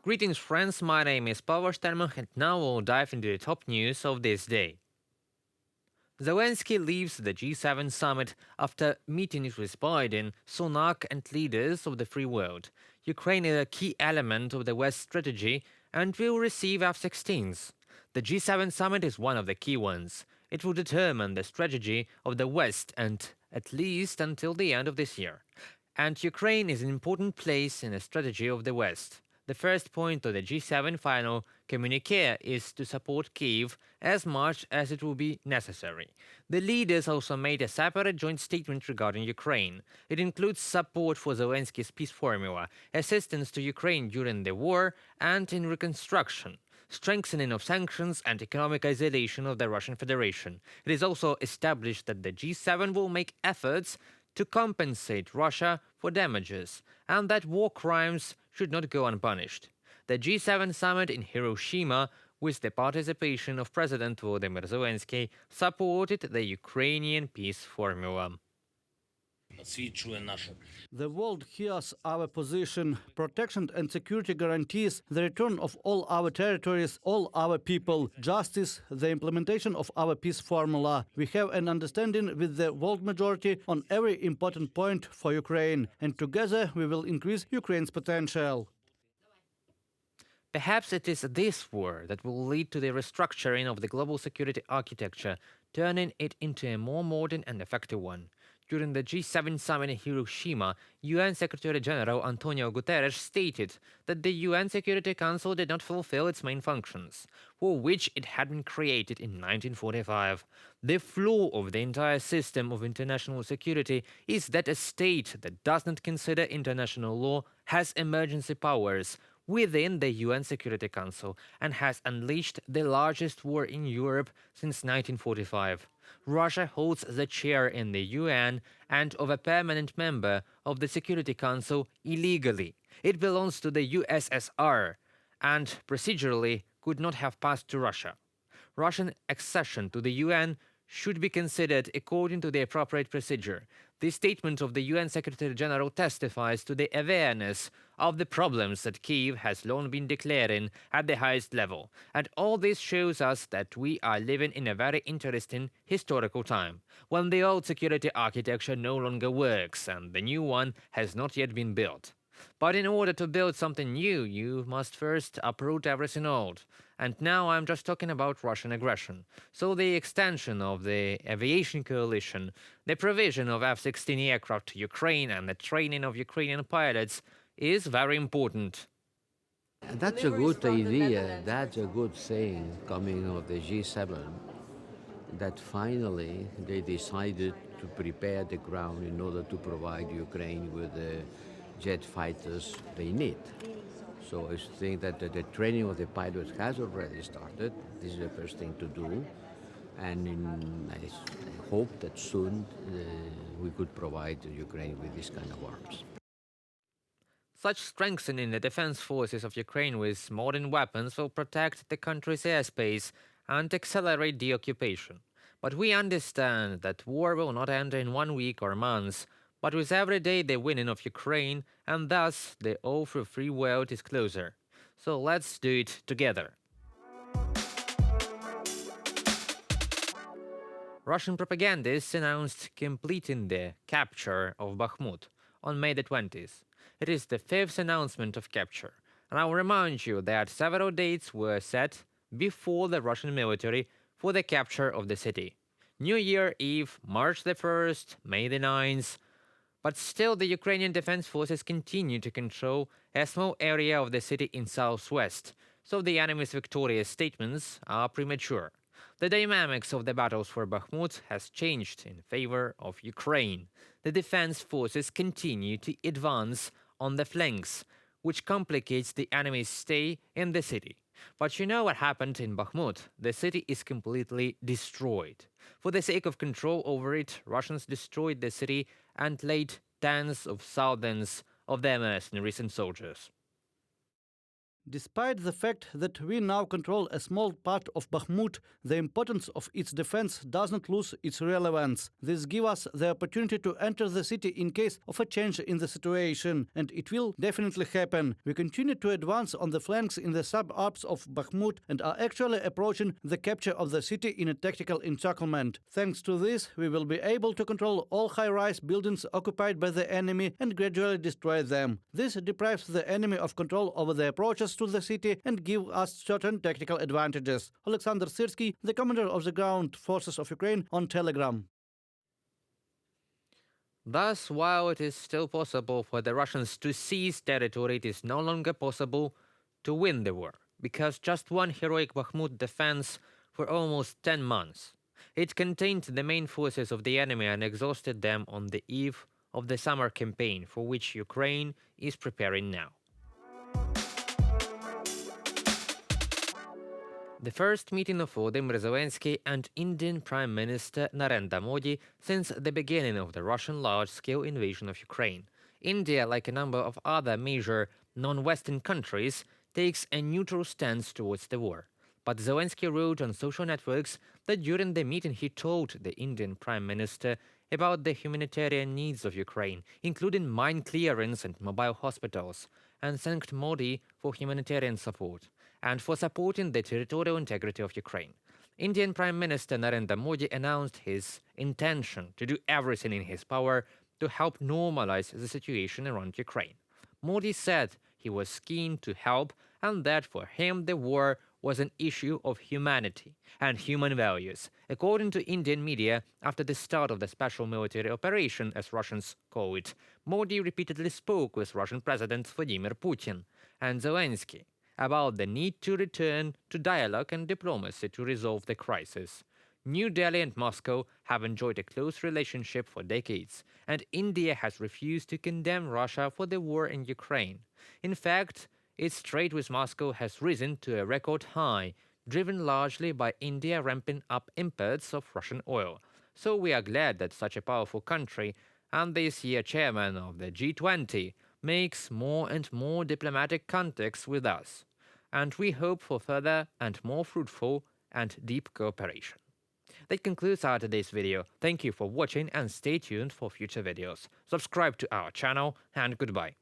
Greetings friends, my name is Pavel Steinman and now we'll dive into the top news of this day. Zelensky leaves the G7 summit after meetings with Biden, Sunak and leaders of the free world. Ukraine is a key element of the West strategy and will receive F-16s. The G7 summit is one of the key ones. It will determine the strategy of the West and at least until the end of this year. And Ukraine is an important place in the strategy of the West. The first point of the G7 final communiqué is to support Kyiv as much as it will be necessary. The leaders also made a separate joint statement regarding Ukraine. It includes support for Zelensky's peace formula, assistance to Ukraine during the war and in reconstruction, strengthening of sanctions and economic isolation of the Russian Federation. It is also established that the G7 will make efforts to compensate Russia for damages, and that war crimes should not go unpunished. The G7 summit in Hiroshima, with the participation of President Volodymyr Zelensky, supported the Ukrainian peace formula. The world hears our position. Protection and security guarantees the return of all our territories, all our people, justice, the implementation of our peace formula. We have an understanding with the world majority on every important point for Ukraine, and together we will increase Ukraine's potential. Perhaps it is this war that will lead to the restructuring of the global security architecture, turning it into a more modern and effective one. During the G7 summit in Hiroshima, UN Secretary-General Antonio Guterres stated that the UN Security Council did not fulfill its main functions, for which it had been created in 1945. The flaw of the entire system of international security is that a state that does not consider international law has emergency powers within the UN Security Council and has unleashed the largest war in Europe since 1945. Russia holds the chair in the UN and of a permanent member of the Security Council illegally. It belongs to the USSR and procedurally could not have passed to Russia. Russian accession to the UN should be considered according to the appropriate procedure. The statement of the UN Secretary-General testifies to the awareness of the problems that Kyiv has long been declaring at the highest level. And all this shows us that we are living in a very interesting historical time, when the old security architecture no longer works and the new one has not yet been built. But in order to build something new, you must first uproot everything old. And now I'm just talking about Russian aggression. So the extension of the Aviation coalition, the provision of F-16 aircraft to Ukraine and the training of Ukrainian pilots is very important. That's a good idea, that's a good thing coming of the G7, that finally they decided to prepare the ground in order to provide Ukraine with the jet fighters they need. So I think that the training of the pilots has already started. This is the first thing to do. And I hope that soon we could provide Ukraine with this kind of arms. Such strengthening the defense forces of Ukraine with modern weapons will protect the country's airspace and accelerate the occupation. But we understand that war will not end in 1 week or months, but with every day the winning of Ukraine, and thus the all for free world is closer. So let's do it together. Russian propagandists announced completing the capture of Bakhmut on May the 20th. It is the 5th announcement of capture, and I will remind you that several dates were set before the Russian military for the capture of the city. New Year Eve, March the 1st, May the 9th, but still the Ukrainian defense forces continue to control a small area of the city in southwest, so the enemy's victorious statements are premature. The dynamics of the battles for Bakhmut has changed in favor of Ukraine. The defense forces continue to advance on the flanks, which complicates the enemy's stay in the city. But you know what happened in Bakhmut? The city is completely destroyed. For the sake of control over it, Russians destroyed the city and laid tens of thousands of their mercenaries and soldiers. Despite the fact that we now control a small part of Bakhmut, the importance of its defense does not lose its relevance. This gives us the opportunity to enter the city in case of a change in the situation, and it will definitely happen. We continue to advance on the flanks in the suburbs of Bakhmut and are actually approaching the capture of the city in a tactical encirclement. Thanks to this, we will be able to control all high-rise buildings occupied by the enemy and gradually destroy them. This deprives the enemy of control over the approaches to the city and gives us certain tactical advantages. Alexander Syrsky, the commander of the ground forces of Ukraine, on Telegram. Thus, while it is still possible for the Russians to seize territory, it is no longer possible to win the war, because just one heroic Bakhmut defense for almost 10 months. It contained the main forces of the enemy and exhausted them on the eve of the summer campaign, for which Ukraine is preparing now. The first meeting of Volodymyr Zelensky and Indian Prime Minister Narendra Modi since the beginning of the Russian large-scale invasion of Ukraine. India, like a number of other major non-Western countries, takes a neutral stance towards the war. But Zelensky wrote on social networks that during the meeting he told the Indian Prime Minister about the humanitarian needs of Ukraine, including mine clearance and mobile hospitals, and thanked Modi for humanitarian support and for supporting the territorial integrity of Ukraine. Indian Prime Minister Narendra Modi announced his intention to do everything in his power to help normalize the situation around Ukraine. Modi said he was keen to help and that for him the war was an issue of humanity and human values. According to Indian media, after the start of the special military operation, as Russians call it, Modi repeatedly spoke with Russian President Vladimir Putin and Zelensky about the need to return to dialogue and diplomacy to resolve the crisis. New Delhi and Moscow have enjoyed a close relationship for decades, and India has refused to condemn Russia for the war in Ukraine. In fact, its trade with Moscow has risen to a record high, driven largely by India ramping up imports of Russian oil. So we are glad that such a powerful country, and this year chairman of the G20, makes more and more diplomatic contacts with us. And we hope for further and more fruitful and deep cooperation. That concludes our today's video. Thank you for watching and stay tuned for future videos. Subscribe to our channel and goodbye.